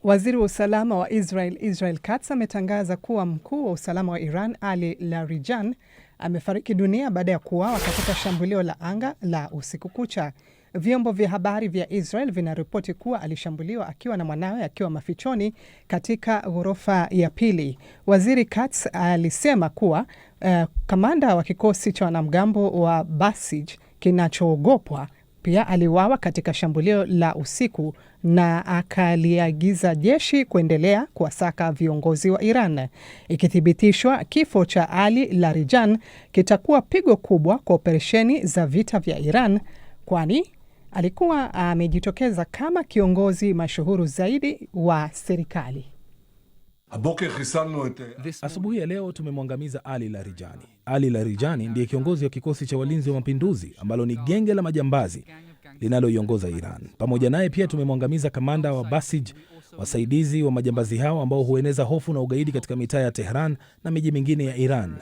Waziri wa usalama wa Israel Katz ametangaza kuwa mkuu wa usalama wa Iran Ali Larijani amefariki dunia baada ya kuuawa katika shambulio la anga la usiku kucha. Vyombo vya habari vya Israel vinaripoti kuwa alishambuliwa akiwa na mwanawe akiwa mafichoni katika ghorofa ya pili. Waziri Katz alisema kuwa kamanda wa kikosi cha wanamgambo wa Basij kinachoogopwa pia aliuawa katika shambulio la usiku na akaliagiza jeshi kuendelea kuwasaka viongozi wa Iran. Ikithibitishwa, kifo cha Ali Larijani kitakuwa pigo kubwa kwa operesheni za vita vya Iran, kwani alikuwa amejitokeza kama kiongozi mashuhuru zaidi wa serikali. Asubuhi ya leo tumemwangamiza Ali Larijani. Ali Larijani ndiye kiongozi wa kikosi cha walinzi wa mapinduzi ambalo ni genge la majambazi linaloiongoza Iran. Pamoja naye pia tumemwangamiza kamanda wa Basij, wasaidizi wa majambazi hao ambao hueneza hofu na ugaidi katika mitaa ya Tehran na miji mingine ya Iran.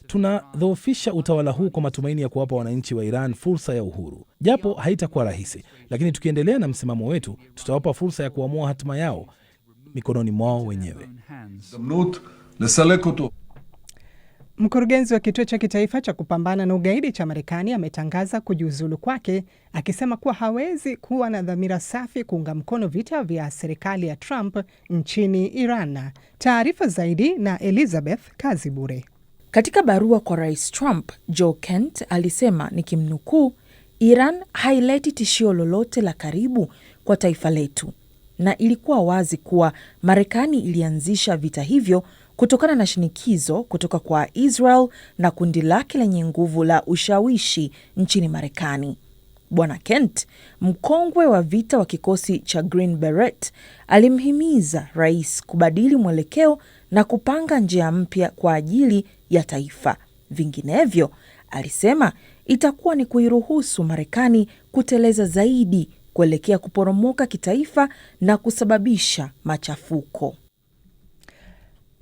Tunadhoofisha utawala huu kwa matumaini ya kuwapa wananchi wa Iran fursa ya uhuru. Japo haitakuwa rahisi, lakini tukiendelea na msimamo wetu, tutawapa fursa ya kuamua hatima yao mikononi mwao wenyewe. Mkurugenzi wa kituo cha kitaifa cha kupambana na ugaidi cha Marekani ametangaza kujiuzulu kwake, akisema kuwa hawezi kuwa na dhamira safi kuunga mkono vita vya serikali ya Trump nchini Iran. Taarifa zaidi na Elizabeth Kazibure. Katika barua kwa Rais Trump, Joe Kent alisema, nikimnukuu, Iran haileti tishio lolote la karibu kwa taifa letu, na ilikuwa wazi kuwa Marekani ilianzisha vita hivyo kutokana na shinikizo kutoka kwa Israel na kundi lake lenye nguvu la ushawishi nchini Marekani. Bwana Kent, mkongwe wa vita wa kikosi cha Green Beret, alimhimiza rais kubadili mwelekeo na kupanga njia mpya kwa ajili ya taifa. Vinginevyo, alisema, itakuwa ni kuiruhusu Marekani kuteleza zaidi kuelekea kuporomoka kitaifa na kusababisha machafuko.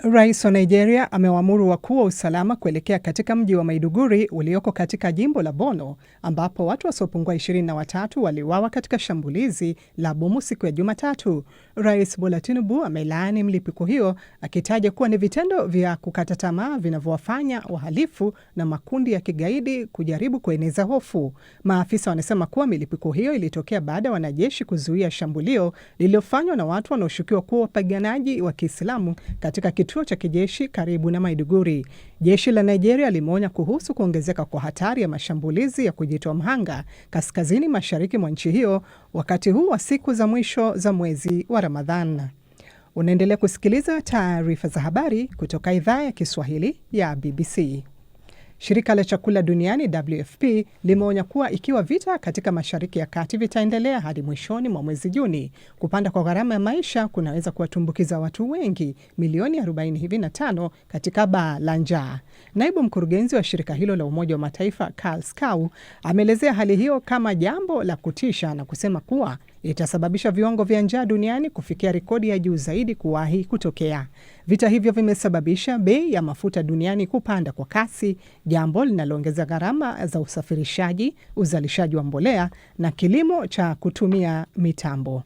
Rais wa Nigeria amewaamuru wakuu wa usalama kuelekea katika mji wa Maiduguri ulioko katika jimbo la Borno, ambapo watu wasiopungua 23 waliuawa katika shambulizi la bomu siku ya Jumatatu. Rais Bola Tinubu amelaani mlipuko hiyo, akitaja kuwa ni vitendo vya kukata tamaa vinavyowafanya wahalifu na makundi ya kigaidi kujaribu kueneza hofu. Maafisa wanasema kuwa milipuko hiyo ilitokea baada ya wanajeshi kuzuia shambulio lililofanywa na watu wanaoshukiwa kuwa wapiganaji wa Kiislamu katika kituo cha kijeshi karibu na Maiduguri. Jeshi la Nigeria limeonya kuhusu kuongezeka kwa hatari ya mashambulizi ya kujitoa mhanga kaskazini mashariki mwa nchi hiyo wakati huu wa siku za mwisho za mwezi wa Ramadhan. Unaendelea kusikiliza taarifa za habari kutoka idhaa ya Kiswahili ya BBC. Shirika la chakula duniani WFP limeonya kuwa ikiwa vita katika Mashariki ya Kati vitaendelea hadi mwishoni mwa mwezi Juni, kupanda kwa gharama ya maisha kunaweza kuwatumbukiza watu wengi milioni 45 katika baa la njaa. Naibu mkurugenzi wa shirika hilo la Umoja wa Mataifa Karl Skau ameelezea hali hiyo kama jambo la kutisha na kusema kuwa itasababisha viwango vya njaa duniani kufikia rekodi ya juu zaidi kuwahi kutokea. Vita hivyo vimesababisha bei ya mafuta duniani kupanda kwa kasi, jambo linaloongeza gharama za usafirishaji, uzalishaji wa mbolea na kilimo cha kutumia mitambo.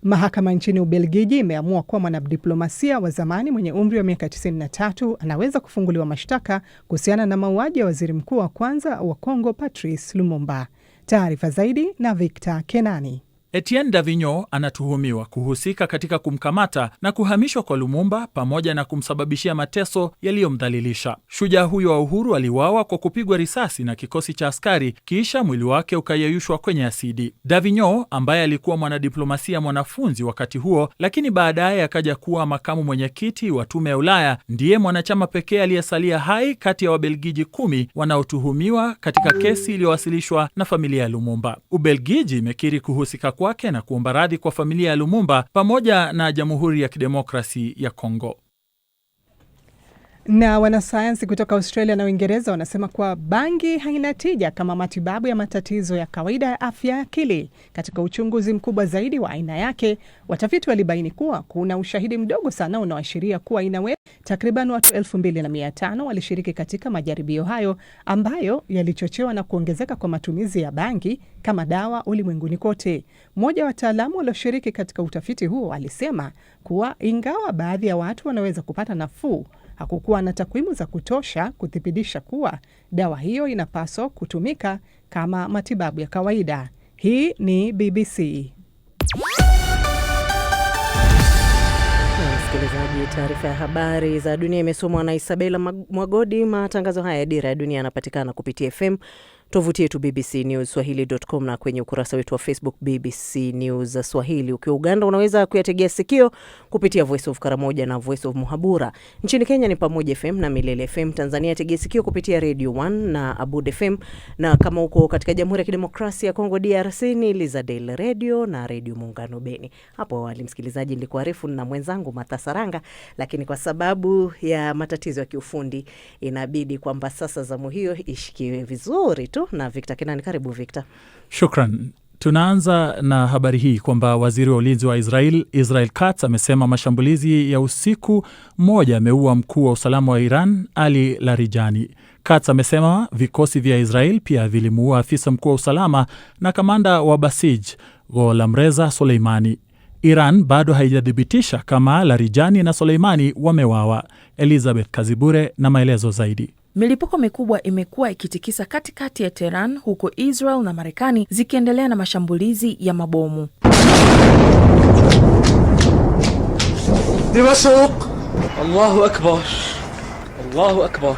Mahakama nchini Ubelgiji imeamua kuwa mwanadiplomasia wa zamani mwenye umri wa miaka 93 anaweza kufunguliwa mashtaka kuhusiana na mauaji ya waziri mkuu wa kwanza wa Kongo Patrice Lumumba. Taarifa zaidi na Victor Kenani. Etienne Davignon anatuhumiwa kuhusika katika kumkamata na kuhamishwa kwa Lumumba pamoja na kumsababishia mateso yaliyomdhalilisha. Shujaa huyo wa uhuru aliuawa kwa kupigwa risasi na kikosi cha askari, kisha mwili wake ukayeyushwa kwenye asidi. Davignon, ambaye alikuwa mwanadiplomasia mwanafunzi wakati huo, lakini baadaye akaja kuwa makamu mwenyekiti wa Tume ya Ulaya, ndiye mwanachama pekee aliyesalia hai kati ya Wabelgiji 10 wanaotuhumiwa katika kesi iliyowasilishwa na familia ya Lumumba. Ubelgiji imekiri kuhusika kwake na kuomba radhi kwa familia ya Lumumba pamoja na Jamhuri ya Kidemokrasi ya Kongo. Na wanasayansi kutoka Australia na Uingereza wanasema kuwa bangi haina tija kama matibabu ya matatizo ya kawaida ya afya ya akili. Katika uchunguzi mkubwa zaidi wa aina yake, watafiti walibaini kuwa kuna ushahidi mdogo sana unaoashiria kuwa inaweza. Takriban watu 2500 walishiriki katika majaribio hayo ambayo yalichochewa na kuongezeka kwa matumizi ya bangi kama dawa ulimwenguni kote. Mmoja wa wataalamu walioshiriki katika utafiti huo alisema kuwa ingawa baadhi ya watu wanaweza kupata nafuu, hakukuwa na takwimu za kutosha kuthibitisha kuwa dawa hiyo inapaswa kutumika kama matibabu ya kawaida. Hii ni BBC. Msikilizaji, taarifa ya habari za dunia imesomwa na Isabela Mwagodi. Matangazo haya ya Dira ya Dunia yanapatikana kupitia FM, tovuti yetu bbcnewsswahili.com na kwenye ukurasa wetu wa Facebook BBC News Swahili. Ukiwa Uganda unaweza kuyategea sikio kupitia Voice of Karamoja na Voice of Muhabura. Nchini Kenya ni Pamoja FM na Milele FM. Tanzania tegea sikio kupitia Radio 1 na Abud FM, na kama uko katika Jamhuri ya Kidemokrasia ya Kongo DRC ni Lizadel Radio na Radio Muungano Beni. Hapo awali msikilizaji nilikuarifu na mwenzangu Matasaranga, lakini kwa sababu ya matatizo ya kiufundi inabidi kwamba sasa zamu hiyo ishikiwe vizuri tu na Victor Kenani. Karibu Victor. Shukran. Tunaanza na habari hii kwamba waziri wa ulinzi wa Israel Katz amesema mashambulizi ya usiku mmoja yameua mkuu wa usalama wa Iran Ali Larijani. Katz amesema vikosi vya Israel pia vilimuua afisa mkuu wa usalama na kamanda wa Basij Gholamreza Soleimani. Iran bado haijathibitisha kama Larijani na Soleimani wamewawa. Elizabeth Kazibure na maelezo zaidi. Milipuko mikubwa imekuwa ikitikisa katikati ya Tehran, huko Israel na Marekani zikiendelea na mashambulizi ya mabomu. Allahu akbar. Allahu akbar.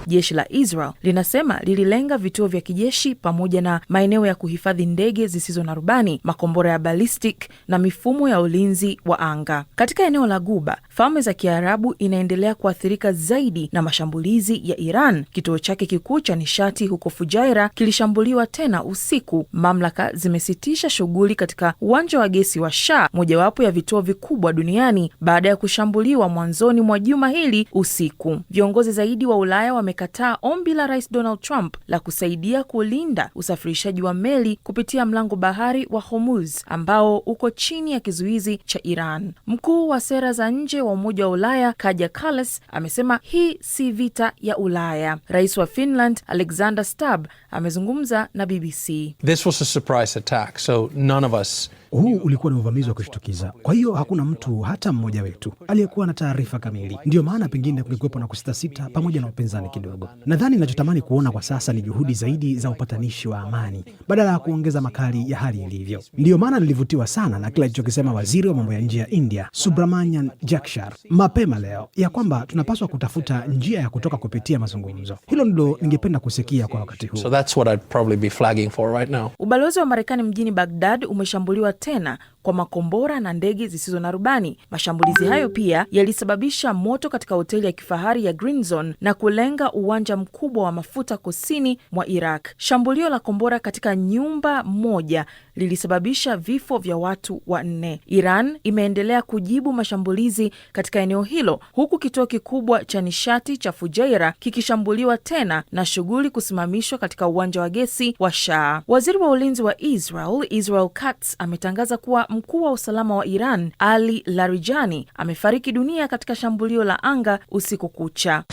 Jeshi la Israel linasema lililenga vituo vya kijeshi pamoja na maeneo ya kuhifadhi ndege zisizo na rubani, makombora ya ballistic na mifumo ya ulinzi wa anga. Katika eneo la Guba, Falme za Kiarabu inaendelea kuathirika zaidi na mashambulizi ya Iran. Kituo chake kikuu cha nishati huko Fujairah kilishambuliwa tena usiku. Mamlaka zimesitisha shughuli katika uwanja wa gesi wa Shah, mojawapo ya vituo vikubwa duniani, baada ya kushambuliwa mwanzoni mwa juma hili usiku. Viongozi zaidi wa Ulaya wamekataa ombi la Rais Donald Trump la kusaidia kulinda usafirishaji wa meli kupitia mlango bahari wa Hormuz ambao uko chini ya kizuizi cha Iran. Mkuu wa sera za nje wa Umoja wa Ulaya Kaja Kallas amesema hii si vita ya Ulaya. Rais wa Finland Alexander Stubb amezungumza na BBC. This was a surprise attack, so none of us. Huu ulikuwa ni uvamizi wa kushtukiza. Kwa hiyo hakuna mtu hata mmoja wetu aliyekuwa na taarifa kamili. Ndio maana pengine kungekuwepo na kusitasita pamoja na upinzani kidogo. Nadhani ninachotamani kuona kwa sasa ni juhudi zaidi za upatanishi wa amani badala ya kuongeza makali ya hali ilivyo. Ndio maana nilivutiwa sana na kile alichokisema waziri wa mambo ya nje ya India Subramanian Jaishwal mapema leo, ya kwamba tunapaswa kutafuta njia ya kutoka kupitia mazungumzo. Hilo ndilo ningependa kusikia kwa wakati huu. So that's what I'd probably be flagging for right now. Ubalozi wa Marekani mjini Baghdad umeshambuliwa tena kwa makombora na ndege zisizo na rubani. Mashambulizi hayo pia yalisababisha moto katika hoteli ya kifahari ya Green Zone na kulenga uwanja mkubwa wa mafuta kusini mwa Iraq. Shambulio la kombora katika nyumba moja lilisababisha vifo vya watu 4. Iran imeendelea kujibu mashambulizi katika eneo hilo, huku kituo kikubwa cha nishati cha Fujairah kikishambuliwa tena na shughuli kusimamishwa katika uwanja wa gesi wa Shah. Waziri wa ulinzi wa Israel Katz ametangaza kuwa mkuu wa usalama wa Iran Ali Larijani amefariki dunia katika shambulio la anga usiku kucha.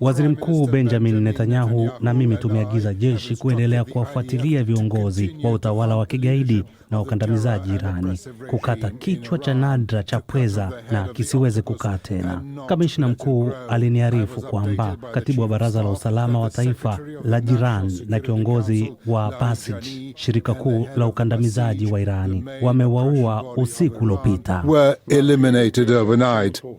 Waziri Mkuu Benjamin Netanyahu na mimi tumeagiza jeshi kuendelea kuwafuatilia viongozi wa utawala wa kigaidi na ukandamizaji Irani, kukata kichwa cha nadra cha pweza na kisiweze kukaa tena. Kamishna mkuu aliniarifu kwamba katibu wa Baraza la Usalama wa Taifa la Jiran na kiongozi wa Basij, shirika kuu la ukandamizaji wa Irani, wamewaua usiku uliopita.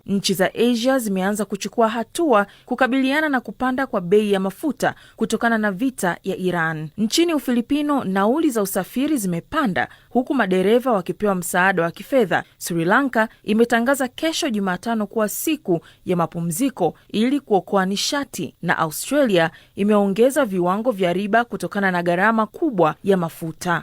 Nchi za Asia zimeanza kuchukua hatua kukabiliana na kupanda kwa bei ya mafuta kutokana na vita ya Iran. Nchini Ufilipino, nauli za usafiri zimepanda huku madereva wakipewa msaada wa kifedha. Sri Lanka imetangaza kesho Jumatano kuwa siku ya mapumziko ili kuokoa nishati, na Australia imeongeza viwango vya riba kutokana na gharama kubwa ya mafuta.